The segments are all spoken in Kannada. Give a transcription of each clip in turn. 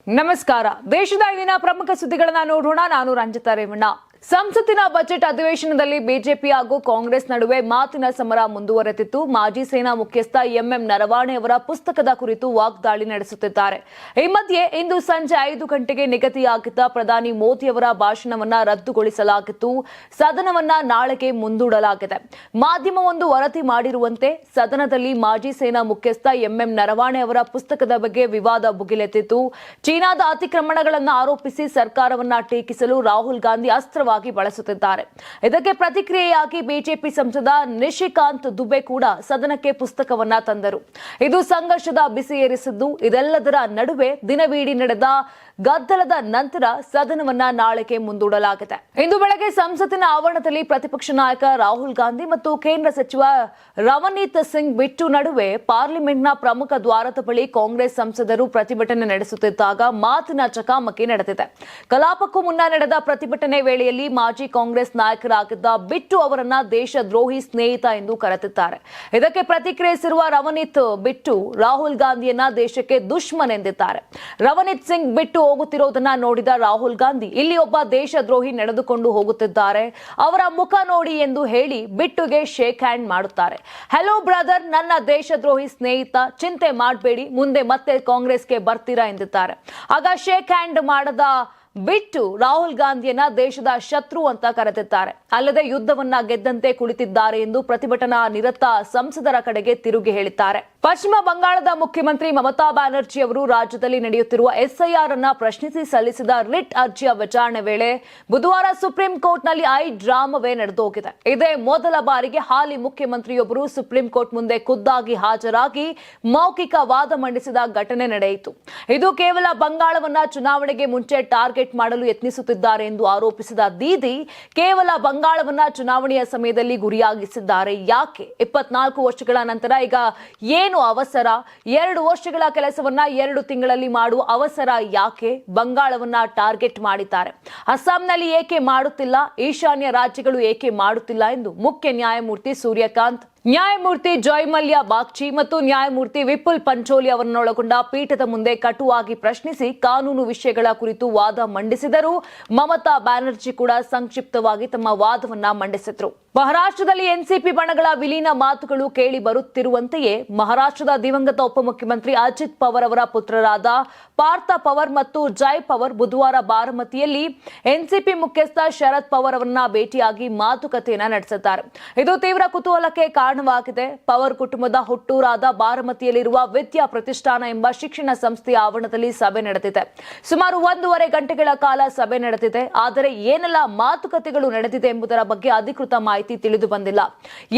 ನಮಸ್ಕಾರ. ದೇಶದ ಇಂದಿನ ಪ್ರಮುಖ ಸುದ್ದಿಗಳನ್ನ ನೋಡೋಣ. ನಾನು ರಂಜಿತಾ ರೇವಣ್ಣ. ಸಂಸತ್ತಿನ ಬಜೆಟ್ ಅಧಿವೇಶನದಲ್ಲಿ ಬಿಜೆಪಿ ಹಾಗೂ ಕಾಂಗ್ರೆಸ್ ನಡುವೆ ಮಾತಿನ ಸಮರ ಮುಂದುವರೆದಿತ್ತು. ಮಾಜಿ ಸೇನಾ ಮುಖ್ಯಸ್ಥ ಎಂಎಂ ನರವಾಣೆ ಅವರ ಪುಸ್ತಕದ ಕುರಿತು ವಾಗ್ದಾಳಿ ನಡೆಸುತ್ತಿದ್ದಾರೆ. ಈ ಮಧ್ಯೆ ಇಂದು ಸಂಜೆ 5 ಗಂಟೆಗೆ ನಿಗದಿಯಾಗಿದ್ದ ಪ್ರಧಾನಿ ಮೋದಿ ಅವರ ಭಾಷಣವನ್ನ ರದ್ದುಗೊಳಿಸಲಾಗಿತ್ತು. ಸದನವನ್ನ ನಾಳೆಗೆ ಮುಂದೂಡಲಾಗಿದೆ. ಮಾಧ್ಯಮವೊಂದು ವರದಿ ಮಾಡಿರುವಂತೆ ಸದನದಲ್ಲಿ ಮಾಜಿ ಸೇನಾ ಮುಖ್ಯಸ್ಥ ಎಂಎಂ ನರವಾಣೆ ಅವರ ಪುಸ್ತಕದ ಬಗ್ಗೆ ವಿವಾದ ಭುಗಿಲೆದ್ದಿತ್ತು. ಚೀನಾದ ಅತಿಕ್ರಮಣಗಳನ್ನು ಆರೋಪಿಸಿ ಸರ್ಕಾರವನ್ನ ಟೀಕಿಸಲು ರಾಹುಲ್ ಗಾಂಧಿ ಅಸ್ತ್ರವಾಗಿ ಬಳಸುತ್ತಿದ್ದಾರೆ. ಇದಕ್ಕೆ ಪ್ರತಿಕ್ರಿಯೆಯಾಗಿ ಬಿಜೆಪಿ ಸಂಸದ ನಿಶಿಕಾಂತ್ ದುಬೆ ಕೂಡ ಸದನಕ್ಕೆ ಪುಸ್ತಕವನ್ನ ತಂದರು. ಇದು ಸಂಘರ್ಷದ ಬಿಸಿ ಏರಿಸಿದ್ದು. ಇದೆಲ್ಲದರ ನಡುವೆ ದಿನವಿಡೀ ನಡೆದ ಗದ್ದಲದ ನಂತರ ಸದನವನ್ನ ನಾಳೆಗೆ ಮುಂದೂಡಲಾಗಿದೆ. ಇಂದು ಬೆಳಗ್ಗೆ ಸಂಸತ್ತಿನ ಆವರಣದಲ್ಲಿ ಪ್ರತಿಪಕ್ಷ ನಾಯಕ ರಾಹುಲ್ ಗಾಂಧಿ ಮತ್ತು ಕೇಂದ್ರ ಸಚಿವ ರವನೀತ್ ಸಿಂಗ್ ಬಿಟ್ಟು ನಡುವೆ ಪಾರ್ಲಿಮೆಂಟ್ನ ಪ್ರಮುಖ ದ್ವಾರದ ಬಳಿ ಕಾಂಗ್ರೆಸ್ ಸಂಸದರು ಪ್ರತಿಭಟನೆ ನಡೆಸುತ್ತಿದ್ದಾಗ ಮಾತಿನ ಚಕಮಕಿ ನಡೆದಿದೆ. ಕಲಾಪಕ್ಕೂ ಮುನ್ನ ನಡೆದ ಪ್ರತಿಭಟನೆ ವೇಳೆಯಲ್ಲಿ ಮಾಜಿ ಕಾಂಗ್ರೆಸ್ ನಾಯಕರಾಗಿದ್ದ ಬಿಟ್ಟು ಅವರನ್ನ ದೇಶದ್ರೋಹಿ ಸ್ನೇಹಿತ ಎಂದು ಕರೆದಿದ್ದಾರೆ. ಇದಕ್ಕೆ ಪ್ರತಿಕ್ರಿಯಿಸಿರುವ ರವನೀತ್ ಬಿಟ್ಟು ರಾಹುಲ್ ಗಾಂಧಿಯನ್ನ ದೇಶಕ್ಕೆ ದುಶ್ಮನ್ ಎಂದಿದ್ದಾರೆ. ರವನೀತ್ ಸಿಂಗ್ ಬಿಟ್ಟು ಹೋಗುತ್ತಿರೋದನ್ನ ನೋಡಿದ ರಾಹುಲ್ ಗಾಂಧಿ ಇಲ್ಲಿ ಒಬ್ಬ ದೇಶದ್ರೋಹಿ ನಡೆದುಕೊಂಡು ಹೋಗುತ್ತಿದ್ದಾರೆ, ಅವರ ಮುಖ ನೋಡಿ ಎಂದು ಹೇಳಿ ಬಿಟ್ಟುಗೆ ಶೇಕ್ ಹ್ಯಾಂಡ್ ಮಾಡುತ್ತಾರೆ. ಹೆಲೋ ಬ್ರದರ್, ನನ್ನ ದೇಶದ್ರೋಹಿ ಸ್ನೇಹಿತ, ಚಿಂತೆ ಮಾಡಬೇಡಿ, ಮುಂದೆ ಮತ್ತೆ ಕಾಂಗ್ರೆಸ್ಗೆ ಬರ್ತೀರಾ ಎಂದಿದ್ದಾರೆ. ಆಗ ಶೇಕ್ ಹ್ಯಾಂಡ್ ಮಾಡದ ಬಿಟ್ಟು ರಾಹುಲ್ ಗಾಂಧಿಯನ್ನ ದೇಶದ ಶತ್ರು ಅಂತ ಕರೆದಿದ್ದಾರೆ. ಅಲ್ಲದೆ ಯುದ್ಧವನ್ನ ಗೆದ್ದಂತೆ ಕುಳಿತಿದ್ದಾರೆ ಎಂದು ಪ್ರತಿಭಟನಾ ನಿರತ ಸಂಸದರ ಕಡೆಗೆ ತಿರುಗಿ ಹೇಳಿದ್ದಾರೆ. ಪಶ್ಚಿಮ ಬಂಗಾಳದ ಮುಖ್ಯಮಂತ್ರಿ ಮಮತಾ ಬ್ಯಾನರ್ಜಿ ಅವರು ರಾಜ್ಯದಲ್ಲಿ ನಡೆಯುತ್ತಿರುವ ಎಸ್ಐಆರ್ ಅನ್ನ ಪ್ರಶ್ನಿಸಿ ಸಲ್ಲಿಸಿದ ರಿಟ್ ಅರ್ಜಿಯ ವಿಚಾರಣೆ ವೇಳೆ ಬುಧವಾರ ಸುಪ್ರೀಂ ಕೋರ್ಟ್ನಲ್ಲಿ ಡ್ರಾಮವೇ ನಡೆದೋಗಿದೆ. ಇದೇ ಮೊದಲ ಬಾರಿಗೆ ಹಾಲಿ ಮುಖ್ಯಮಂತ್ರಿಯೊಬ್ಬರು ಸುಪ್ರೀಂ ಕೋರ್ಟ್ ಮುಂದೆ ಖುದ್ದಾಗಿ ಹಾಜರಾಗಿ ಮೌಖಿಕ ವಾದ ಮಂಡಿಸಿದ ಘಟನೆ ನಡೆಯಿತು. ಇದು ಕೇವಲ ಬಂಗಾಳವನ್ನ ಚುನಾವಣೆಗೆ ಮುಂಚೆ ಟಾರ್ಗೆಟ್ ಮಾಡಲು ಯತ್ನಿಸುತ್ತಿದ್ದಾರೆ ಎಂದು ಆರೋಪಿಸಿದ ದೀದಿ ಕೇವಲ ಬಂಗಾಳವನ್ನ ಚುನಾವಣೆಯ ಸಮಯದಲ್ಲಿ ಗುರಿಯಾಗಿಸಿದ್ದಾರೆ. ಯಾಕೆ 24 ವರ್ಷಗಳ ನಂತರ ಈಗ ಏನು ಅವಸರ? 2 ವರ್ಷಗಳ ಕೆಲಸವನ್ನ 2 ತಿಂಗಳಲ್ಲಿ ಮಾಡುವ ಅವಸರ ಯಾಕೆ? ಬಂಗಾಳವನ್ನ ಟಾರ್ಗೆಟ್ ಮಾಡಿದ್ದಾರೆ. ಅಸ್ಸಾಂನಲ್ಲಿ ಏಕೆ ಮಾಡುತ್ತಿಲ್ಲ? ಈಶಾನ್ಯ ರಾಜ್ಯಗಳು ಏಕೆ ಮಾಡುತ್ತಿಲ್ಲ ಎಂದು ಮುಖ್ಯ ನ್ಯಾಯಮೂರ್ತಿ ಸೂರ್ಯಕಾಂತ್, ನ್ಯಾಯಮೂರ್ತಿ ಜಯಮಲ್ಯ ಬಾಗ್ಚಿ ಮತ್ತು ನ್ಯಾಯಮೂರ್ತಿ ವಿಪುಲ್ ಪಂಚೋಲಿ ಅವರನ್ನೊಳಗೊಂಡ ಪೀಠದ ಮುಂದೆ ಕಟುವಾಗಿ ಪ್ರಶ್ನಿಸಿ ಕಾನೂನು ವಿಷಯಗಳ ಕುರಿತು ವಾದ ಮಂಡಿಸಿದರು. ಮಮತಾ ಬ್ಯಾನರ್ಜಿ ಕೂಡ ಸಂಕ್ಷಿಪ್ತವಾಗಿ ತಮ್ಮ ವಾದವನ್ನ ಮಂಡಿಸಿದ್ರು. ಮಹಾರಾಷ್ಟ್ರದಲ್ಲಿ ಎನ್ಸಿಪಿ ಬಣಗಳ ವಿಲೀನ ಮಾತುಗಳು ಕೇಳಿ ಬರುತ್ತಿರುವಂತೆಯೇ ಮಹಾರಾಷ್ಟ್ರದ ದಿವಂಗತ ಉಪಮುಖ್ಯಮಂತ್ರಿ ಅಜಿತ್ ಪವಾರ್ ಅವರ ಪುತ್ರರಾದ ಪಾರ್ಥ ಪವಾರ್ ಮತ್ತು ಜಯ್ ಪವಾರ್ ಬುಧವಾರ ಬಾರಾಮತಿಯಲ್ಲಿ ಎನ್ಸಿಪಿ ಮುಖ್ಯಸ್ಥ ಶರದ್ ಪವಾರ್ ಅವರನ್ನ ಭೇಟಿಯಾಗಿ ಮಾತುಕತೆಯನ್ನ ನಡೆಸಿದ್ದಾರೆ. ಇದು ತೀವ್ರ ಕುತೂಹಲಕ್ಕೆ ಕಾರಣವಾಗಿದೆ. ಪವಾರ್ ಕುಟುಂಬದ ಹುಟ್ಟೂರಾದ ಬಾರಾಮತಿಯಲ್ಲಿರುವ ವಿದ್ಯಾ ಪ್ರತಿಷ್ಠಾನ ಎಂಬ ಶಿಕ್ಷಣ ಸಂಸ್ಥೆಯ ಆವರಣದಲ್ಲಿ ಸಭೆ ನಡೆದಿದೆ. ಸುಮಾರು 1.5 ಗಂಟೆಗಳ ಕಾಲ ಸಭೆ ನಡೆದಿದೆ. ಆದರೆ ಏನೆಲ್ಲ ಮಾತುಕತೆಗಳು ನಡೆದಿದೆ ಎಂಬುದರ ಬಗ್ಗೆ ಅಧಿಕೃತ ಮಾಹಿತಿ ತಿಳಿದು ಬಂದಿಲ್ಲ.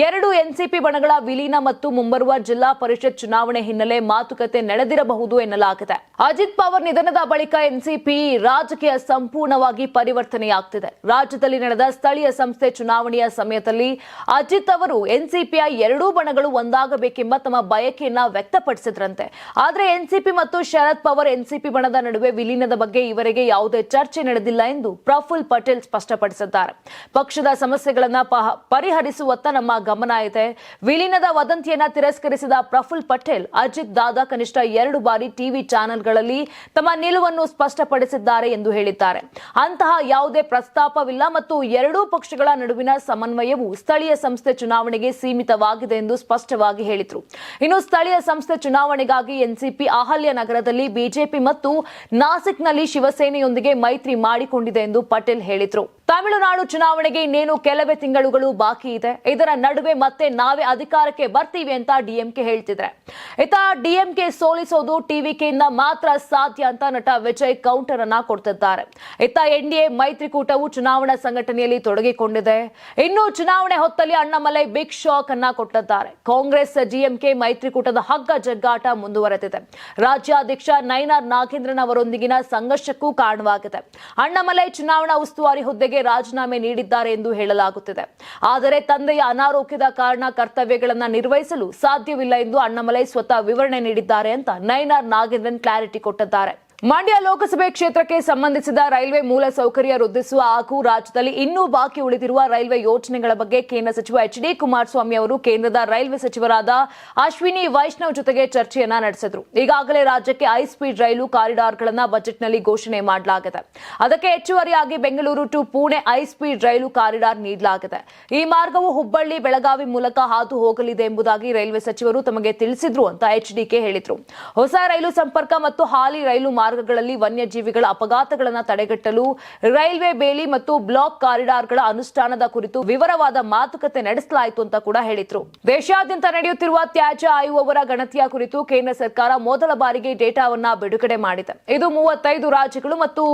2 ಎನ್ಸಿಪಿ ಬಣಗಳ ವಿಲೀನ ಮತ್ತು ಮುಂಬರುವ ಜಿಲ್ಲಾ ಪರಿಷತ್ ಚುನಾವಣೆ ಹಿನ್ನೆಲೆ ಮಾತುಕತೆ ನಡೆದಿರಬಹುದು ಎನ್ನಲಾಗಿದೆ. ಅಜಿತ್ ಪವಾರ್ ನಿಧನದ ಬಳಿಕ ಎನ್ಸಿಪಿ ರಾಜಕೀಯ ಸಂಪೂರ್ಣವಾಗಿ ಪರಿವರ್ತನೆಯಾಗ್ತಿದೆ. ರಾಜ್ಯದಲ್ಲಿ ನಡೆದ ಸ್ಥಳೀಯ ಸಂಸ್ಥೆ ಚುನಾವಣೆಯ ಸಮಯದಲ್ಲಿ ಅಜಿತ್ ಅವರು ಎನ್ಸಿಪಿಯ 2 ಬಣಗಳು ಒಂದಾಗಬೇಕೆಂಬ ತಮ್ಮ ಬಯಕೆಯನ್ನ ವ್ಯಕ್ತಪಡಿಸಿದ್ರಂತೆ. ಆದರೆ ಎನ್ಸಿಪಿ ಮತ್ತು ಶರದ್ ಪವಾರ್ ಎನ್ಸಿಪಿ ಬಣದ ನಡುವೆ ವಿಲೀನದ ಬಗ್ಗೆ ಈವರೆಗೆ ಯಾವುದೇ ಚರ್ಚೆ ನಡೆದಿಲ್ಲ ಎಂದು ಪ್ರಫುಲ್ ಪಟೇಲ್ ಸ್ಪಷ್ಟಪಡಿಸಿದ್ದಾರೆ. ಪಕ್ಷದ ಸಮಸ್ಯೆಗಳನ್ನ ಪರಿಹರಿಸುವತ್ತ ನಮ್ಮ ಗಮನ ಇದೆ. ವಿಲೀನದ ವದಂತಿಯನ್ನ ತಿರಸ್ಕರಿಸಿದ ಪ್ರಫುಲ್ ಪಟೇಲ್ ಅಜಿತ್ ದಾದಾ ಕನಿಷ್ಠ 2 ಬಾರಿ ಟಿವಿ ಚಾನೆಲ್ಗಳಲ್ಲಿ ತಮ್ಮ ನಿಲುವನ್ನು ಸ್ಪಷ್ಟಪಡಿಸಿದ್ದಾರೆ ಎಂದು ಹೇಳಿದ್ದಾರೆ. ಅಂತಹ ಯಾವುದೇ ಪ್ರಸ್ತಾಪವಿಲ್ಲ ಮತ್ತು 2 ಪಕ್ಷಗಳ ನಡುವಿನ ಸಮನ್ವಯವು ಸ್ಥಳೀಯ ಸಂಸ್ಥೆ ಚುನಾವಣೆಗೆ ಸೀಮಿತವಾಗಿದೆ ಎಂದು ಸ್ಪಷ್ಟವಾಗಿ ಹೇಳಿದರು. ಇನ್ನು ಸ್ಥಳೀಯ ಸಂಸ್ಥೆ ಚುನಾವಣೆಗಾಗಿ ಎನ್ಸಿಪಿ ಅಹಲ್ಯ ನಗರದಲ್ಲಿ ಬಿಜೆಪಿ ಮತ್ತು ನಾಸಿಕ್ನಲ್ಲಿ ಶಿವಸೇನೆಯೊಂದಿಗೆ ಮೈತ್ರಿ ಮಾಡಿಕೊಂಡಿದೆ ಎಂದು ಪಟೇಲ್ ಹೇಳಿದರು. ತಮಿಳುನಾಡು ಚುನಾವಣೆಗೆ ಇನ್ನೇನು ಕೆಲವೇ ತಿಂಗಳುಗಳು ಬಾಕಿ ಇದೆ. ಇದರ ನಡುವೆ ಮತ್ತೆ ನಾವೇ ಅಧಿಕಾರಕ್ಕೆ ಬರ್ತೀವಿ ಅಂತ ಡಿಎಂಕೆ ಹೇಳ್ತಿದ್ರೆ, ಇತ್ತ ಡಿಎಂಕೆ ಸೋಲಿಸೋದು ಟಿವಿಕೆಯಿಂದ ಮಾತ್ರ ಸಾಧ್ಯ ಅಂತ ನಟ ವಿಜಯ್ ಕೌಂಟರ್ ಅನ್ನ ಕೊಡ್ತಿದ್ದಾರೆ. ಇತ್ತ ಎನ್ಡಿಎ ಮೈತ್ರಿಕೂಟವು ಚುನಾವಣಾ ಸಂಘಟನೆಯಲ್ಲಿ ತೊಡಗಿಕೊಂಡಿದೆ. ಇನ್ನು ಚುನಾವಣೆ ಹೊತ್ತಲ್ಲಿ ಅಣ್ಣಾಮಲೈ ಬಿಗ್ ಶಾಕ್ ಅನ್ನ ಕೊಟ್ಟಿದ್ದಾರೆ. ಕಾಂಗ್ರೆಸ್ ಡಿಎಂಕೆ ಮೈತ್ರಿಕೂಟದ ಹಗ್ಗ ಜಗ್ಗಾಟ ಮುಂದುವರೆದಿದೆ. ರಾಜ್ಯಾಧ್ಯಕ್ಷ ನೈನಾರ್ ನಾಗೇಂದ್ರನ್ ಅವರೊಂದಿಗಿನ ಸಂಘರ್ಷಕ್ಕೂ ಕಾರಣವಾಗಿದೆ. ಅಣ್ಣಾಮಲೈ ಚುನಾವಣಾ ಉಸ್ತುವಾರಿ ಹುದ್ದೆಗೆ ರಾಜೀನಾಮೆ ನೀಡಿದ್ದಾರೆ ಎಂದು ಹೇಳಲಾಗುತ್ತಿದೆ. ಆದರೆ ತಂದೆಯ ಅನಾರೋಗ್ಯದ ಕಾರಣ ಕರ್ತವ್ಯಗಳನ್ನು ನಿರ್ವಹಿಸಲು ಸಾಧ್ಯವಿಲ್ಲ ಎಂದು ಅಣ್ಣಾಮಲೈ ಸ್ವತಃ ವಿವರಣೆ ನೀಡಿದ್ದಾರೆ ಅಂತ ನೈನಾರ್ ನಾಗೇಂದ್ರನ್ ಕ್ಲಾರಿಟಿ ಕೊಟ್ಟಿದ್ದಾರೆ. ಮಂಡ್ಯ ಲೋಕಸಭೆ ಕ್ಷೇತ್ರಕ್ಕೆ ಸಂಬಂಧಿಸಿದ ರೈಲ್ವೆ ಮೂಲಸೌಕರ್ಯ ವೃದ್ಧಿಸುವ ಹಾಗೂ ರಾಜ್ಯದಲ್ಲಿ ಇನ್ನೂ ಬಾಕಿ ಉಳಿದಿರುವ ರೈಲ್ವೆ ಯೋಜನೆಗಳ ಬಗ್ಗೆ ಕೇಂದ್ರ ಸಚಿವ ಎಚ್.ಡಿ. ಕುಮಾರಸ್ವಾಮಿ ಅವರು ಕೇಂದ್ರದ ರೈಲ್ವೆ ಸಚಿವರಾದ ಅಶ್ವಿನಿ ವೈಷ್ಣವ್ ಜೊತೆಗೆ ಚರ್ಚೆಯನ್ನ ನಡೆಸಿದರು. ಈಗಾಗಲೇ ರಾಜ್ಯಕ್ಕೆ ಹೈ ಸ್ಪೀಡ್ ರೈಲು ಕಾರಿಡಾರ್ಗಳನ್ನು ಬಜೆಟ್ನಲ್ಲಿ ಘೋಷಣೆ ಮಾಡಲಾಗಿದೆ. ಅದಕ್ಕೆ ಹೆಚ್ಚುವರಿಯಾಗಿ Bengaluru to Pune high speed ರೈಲು ಕಾರಿಡಾರ್ ನೀಡಲಾಗಿದೆ. ಈ ಮಾರ್ಗವು ಹುಬ್ಬಳ್ಳಿ ಬೆಳಗಾವಿ ಮೂಲಕ ಹಾದು ಹೋಗಲಿದೆ ಎಂಬುದಾಗಿ ರೈಲ್ವೆ ಸಚಿವರು ತಮಗೆ ತಿಳಿಸಿದ್ರು ಅಂತ ಎಚ್ಡಿಕೆ ಹೇಳಿದ್ರು. ಹೊಸ ರೈಲು ಸಂಪರ್ಕ ಮತ್ತು ಹಾಲಿ ರೈಲು ಮಾರ್ಗಗಳಲ್ಲಿ ವನ್ಯಜೀವಿಗಳ ಅಪಘಾತಗಳನ್ನು ತಡೆಗಟ್ಟಲು ರೈಲ್ವೆ ಬೇಲಿ ಮತ್ತು ಬ್ಲಾಕ್ ಕಾರಿಡಾರ್ಗಳ ಅನುಷ್ಠಾನದ ಕುರಿತು ವಿವರವಾದ ಮಾತುಕತೆ ನಡೆಸಲಾಯಿತು ಅಂತ ಕೂಡ ಹೇಳಿದ್ರು. ದೇಶಾದ್ಯಂತ ನಡೆಯುತ್ತಿರುವ ತ್ಯಾಜ್ಯ ಆಯುವವರ ಗಣತಿಯ ಕುರಿತು ಕೇಂದ್ರ ಸರ್ಕಾರ ಮೊದಲ ಬಾರಿಗೆ ಡೇಟಾವನ್ನ ಬಿಡುಗಡೆ ಮಾಡಿದೆ. ಇದು 35 ರಾಜ್ಯಗಳು ಮತ್ತು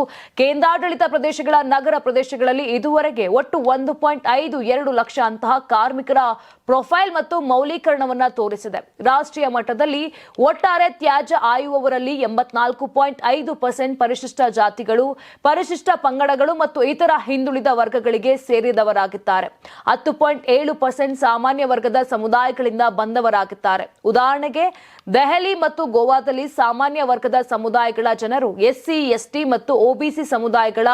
ಕೇಂದ್ರಾಡಳಿತ ಪ್ರದೇಶಗಳ ನಗರ ಪ್ರದೇಶಗಳಲ್ಲಿ ಇದುವರೆಗೆ ಒಟ್ಟು 1.52 ಲಕ್ಷ ಅಂತಹ ಕಾರ್ಮಿಕರ ಪ್ರೊಫೈಲ್ ಮತ್ತು ಮೌಲ್ಯೀಕರಣವನ್ನ ತೋರಿಸಿದೆ. ರಾಷ್ಟ್ರೀಯ ಮಟ್ಟದಲ್ಲಿ ಒಟ್ಟಾರೆ ತ್ಯಾಜ್ಯ ಆಯುವವರಲ್ಲಿ 84.5% ಪರಿಶಿಷ್ಟ ಜಾತಿಗಳು, ಪರಿಶಿಷ್ಟ ಪಂಗಡಗಳು ಮತ್ತು ಇತರ ಹಿಂದುಳಿದ ವರ್ಗಗಳಿಗೆ ಸೇರಿದವರಾಗಿದ್ದಾರೆ. 10.7% ಸಾಮಾನ್ಯ ವರ್ಗದ ಸಮುದಾಯಗಳಿಂದ ಬಂದವರಾಗಿದ್ದಾರೆ. ಉದಾಹರಣೆಗೆ ದೆಹಲಿ ಮತ್ತು ಗೋವಾದಲ್ಲಿ ಸಾಮಾನ್ಯ ವರ್ಗದ ಸಮುದಾಯಗಳ ಜನರು ಎಸ್ಸಿ, ಎಸ್ಟಿ ಮತ್ತು ಒಬಿಸಿ ಸಮುದಾಯಗಳ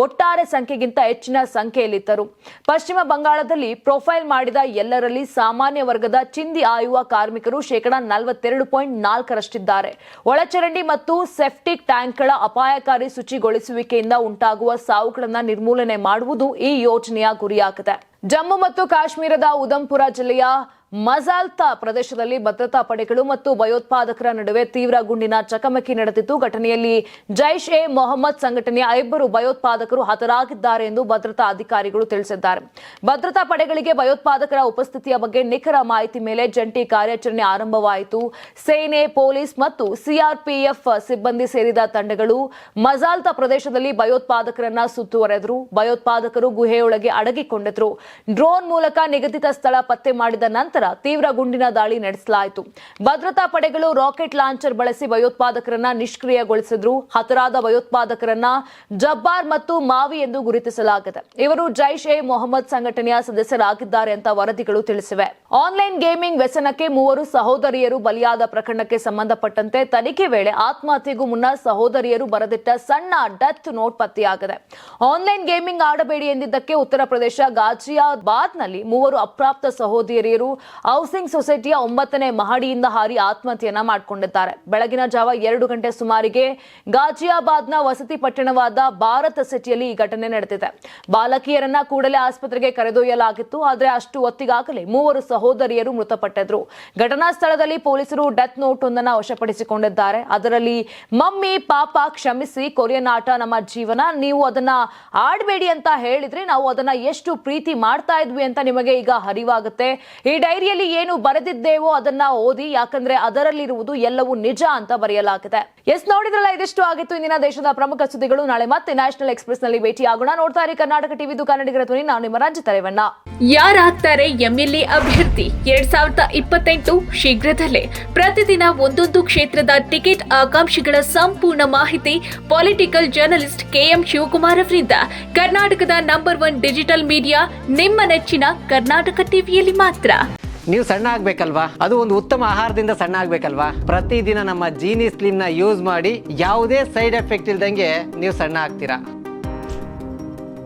ಒಟ್ಟಾರೆ ಸಂಖ್ಯೆಗಿಂತ ಹೆಚ್ಚಿನ ಸಂಖ್ಯೆಯಲ್ಲಿದ್ದರು. ಪಶ್ಚಿಮ ಬಂಗಾಳದಲ್ಲಿ ಪ್ರೊಫೈಲ್ ಮಾಡಿದ ಎಲ್ಲರಲ್ಲಿ ಸಾಮಾನ್ಯ ವರ್ಗದ ಚಿಂದಿ ಆಯುವ ಕಾರ್ಮಿಕರು 42.4% ಒಳಚರಂಡಿ ಮತ್ತು ಸೆಪ್ಟಿಕ್ ಟ್ಯಾಂಕ್ಗಳ ಅಪಾಯಕಾರಿ ಶುಚಿಗೊಳಿಸುವಿಕೆಯಿಂದ ಉಂಟಾಗುವ ಸಾವುಗಳನ್ನು ನಿರ್ಮೂಲನೆ ಮಾಡುವುದು ಈ ಯೋಜನೆಯ ಗುರಿಯಾಗಿದೆ. ಜಮ್ಮು ಮತ್ತು ಕಾಶ್ಮೀರದ ಉಧಂಪುರ ಜಿಲ್ಲೆಯ ಮಜಾಲ್ತಾ ಪ್ರದೇಶದಲ್ಲಿ ಭದ್ರತಾ ಪಡೆಗಳು ಮತ್ತು ಭಯೋತ್ಪಾದಕರ ನಡುವೆ ತೀವ್ರ ಗುಂಡಿನ ಚಕಮಕಿ ನಡೆದಿದ್ದು, ಘಟನೆಯಲ್ಲಿ ಜೈಷ್ ಎ ಮೊಹಮ್ಮದ್ ಸಂಘಟನೆಯ 2 ಭಯೋತ್ಪಾದಕರು ಹತರಾಗಿದ್ದಾರೆ ಎಂದು ಭದ್ರತಾ ಅಧಿಕಾರಿಗಳು ತಿಳಿಸಿದ್ದಾರೆ. ಭದ್ರತಾ ಪಡೆಗಳಿಗೆ ಭಯೋತ್ಪಾದಕರ ಉಪಸ್ಥಿತಿಯ ಬಗ್ಗೆ ನಿಖರ ಮಾಹಿತಿ ಮೇಲೆ ಜಂಟಿ ಕಾರ್ಯಾಚರಣೆ ಆರಂಭವಾಯಿತು. ಸೇನೆ, ಪೊಲೀಸ್ ಮತ್ತು ಸಿಆರ್ಪಿಎಫ್ ಸಿಬ್ಬಂದಿ ಸೇರಿದ ತಂಡಗಳು ಮಜಾಲ್ತಾ ಪ್ರದೇಶದಲ್ಲಿ ಭಯೋತ್ಪಾದಕರನ್ನ ಸುತ್ತುವರೆದರು. ಭಯೋತ್ಪಾದಕರು ಗುಹೆಯೊಳಗೆ ಅಡಗಿಕೊಂಡಿದ್ರು. ಡ್ರೋನ್ ಮೂಲಕ ನಿಗದಿತ ಸ್ಥಳ ಪತ್ತೆ ಮಾಡಿದ ನಂತರ ತೀವ್ರ ಗುಂಡಿನ ದಾಳಿ ನಡೆಸಲಾಯಿತು. ಭದ್ರತಾ ಪಡೆಗಳು ರಾಕೆಟ್ ಲಾಂಚರ್ ಬಳಸಿ ಭಯೋತ್ಪಾದಕರನ್ನ ನಿಷ್ಕ್ರಿಯಗೊಳಿಸಿದ್ರು. ಹತರಾದ ಭಯೋತ್ಪಾದಕರನ್ನ ಜಬ್ಬಾರ್ ಮತ್ತು ಮಾವಿ ಎಂದು ಗುರುತಿಸಲಾಗಿದೆ. ಇವರು ಜೈಷ್ ಎ ಮೊಹಮ್ಮದ್ ಸಂಘಟನೆಯ ಸದಸ್ಯರಾಗಿದ್ದಾರೆ ಅಂತ ವರದಿಗಳು ತಿಳಿಸಿವೆ. ಆನ್ಲೈನ್ ಗೇಮಿಂಗ್ ವ್ಯಸನಕ್ಕೆ 3 ಸಹೋದರಿಯರು ಬಲಿಯಾದ ಪ್ರಕರಣಕ್ಕೆ ಸಂಬಂಧಪಟ್ಟಂತೆ ತನಿಖೆ ವೇಳೆ ಆತ್ಮಹತ್ಯೆಗೂ ಮುನ್ನ ಸಹೋದರಿಯರು ಬರೆದಿಟ್ಟ ಸಣ್ಣ ಡೆತ್ ನೋಟ್ ಪತ್ತೆಯಾಗಿದೆ. ಆನ್ಲೈನ್ ಗೇಮಿಂಗ್ ಆಡಬೇಡಿ ಎಂದಿದ್ದಕ್ಕೆ ಉತ್ತರ ಪ್ರದೇಶ ಗಾಜಿಯಾಬಾದ್ನಲ್ಲಿ 3 ಅಪ್ರಾಪ್ತ ಸಹೋದರಿಯರು ಹೌಸಿಂಗ್ ಸೊಸೈಟಿಯ 9ನೇ ಮಹಡಿಯಿಂದ ಹಾರಿ ಆತ್ಮಹತ್ಯೆಯನ್ನ ಮಾಡಿಕೊಂಡಿದ್ದಾರೆ. ಬೆಳಗಿನ ಜಾವ 2 ಗಂಟೆ ಸುಮಾರಿಗೆ ಗಾಜಿಯಾಬಾದ್ನ ವಸತಿ ಪಟ್ಟಣವಾದ ಭಾರತ್ ಸಿಟಿಯಲ್ಲಿ ಈ ಘಟನೆ ನಡೆದಿದೆ. ಬಾಲಕಿಯರನ್ನ ಕೂಡಲೇ ಆಸ್ಪತ್ರೆಗೆ ಕರೆದೊಯ್ಯಲಾಗಿತ್ತು. ಆದರೆ ಅಷ್ಟು ಹೊತ್ತಿಗಾಗಲೇ 3 ಸಹೋದರಿಯರು ಮೃತಪಟ್ಟಿದ್ರು. ಘಟನಾ ಸ್ಥಳದಲ್ಲಿ ಪೊಲೀಸರು ಡೆತ್ ನೋಟ್ ಒಂದನ್ನು ವಶಪಡಿಸಿಕೊಂಡಿದ್ದಾರೆ. ಅದರಲ್ಲಿ ಮಮ್ಮಿ, ಪಾಪ ಕ್ಷಮಿಸಿ, ಕೊರಿಯನ್ ಆಟ ನಮ್ಮ ಜೀವನ, ನೀವು ಅದನ್ನ ಆಡಬೇಡಿ ಅಂತ ಹೇಳಿದ್ರೆ ನಾವು ಅದನ್ನ ಎಷ್ಟು ಪ್ರೀತಿ ಮಾಡ್ತಾ ಇದ್ವಿ ಅಂತ ನಿಮಗೆ ಈಗ ಅರಿವಾಗುತ್ತೆ. ಈ ಡೈರಿಯಲ್ಲಿ ಏನು ಬರೆದಿದ್ದೇವೋ ಅದನ್ನ ಓದಿ, ಯಾಕಂದ್ರೆ ಅದರಲ್ಲಿರುವುದು ಎಲ್ಲವೂ ನಿಜ ಅಂತ ಬರೆಯಲಾಗಿದೆ. ಎಸ್, ನೋಡಿದ್ರಲ್ಲ, ಇದಿಷ್ಟು ಆಗಿತ್ತು ಇಂದಿನ ದೇಶದ ಪ್ರಮುಖ ಸುದ್ದಿಗಳು. ನಾಳೆ ಮತ್ತೆ ನ್ಯಾಷನಲ್ ಎಕ್ಸ್ಪ್ರೆಸ್ ನಲ್ಲಿ ಭೇಟಿಯಾಗೋಣ. ನೋಡ್ತಾ ಇರಿ ಕರ್ನಾಟಕ ಟಿವಿದು ಕನ್ನಡಿಗರ ಧ್ವನಿ. ನಾನು ನಿಮ್ಮ ರಂಜಿತ ರೇವಣ್ಣ. ಯಾರಾಗ್ತಾರೆ ಎಂಎಲ್ಎ ಅಭ್ಯರ್ಥಿ 2028 ಶೀಘ್ರದಲ್ಲೇ. ಪ್ರತಿದಿನ ಒಂದೊಂದು ಕ್ಷೇತ್ರದ ಟಿಕೆಟ್ ಆಕಾಂಕ್ಷಿಗಳ ಸಂಪೂರ್ಣ ಮಾಹಿತಿ ಪೊಲಿಟಿಕಲ್ ಜರ್ನಲಿಸ್ಟ್ ಕೆಎಂ ಶಿವಕುಮಾರ್ ಅವರಿಂದ. ಕರ್ನಾಟಕದ ನಂಬರ್ 1 ಡಿಜಿಟಲ್ ಮೀಡಿಯಾ ನಿಮ್ಮ ನೆಚ್ಚಿನ ಕರ್ನಾಟಕ ಟಿವಿಯಲ್ಲಿ ಮಾತ್ರ. ನೀವು ಸಣ್ಣ ಆಗ್ಬೇಕಲ್ವಾ? ಅದು ಒಂದು ಉತ್ತಮ ಆಹಾರದಿಂದ ಸಣ್ಣ ಆಗ್ಬೇಕಲ್ವಾ? ಪ್ರತಿದಿನ ನಮ್ಮ ಜೀನಿ ಸ್ಲಿಮ್ ನ ಯೂಸ್ ಮಾಡಿ ಯಾವುದೇ ಸೈಡ್ ಎಫೆಕ್ಟ್ ಇಲ್ದಂಗೆ ನೀವು ಸಣ್ಣ ಆಗ್ತೀರಾ.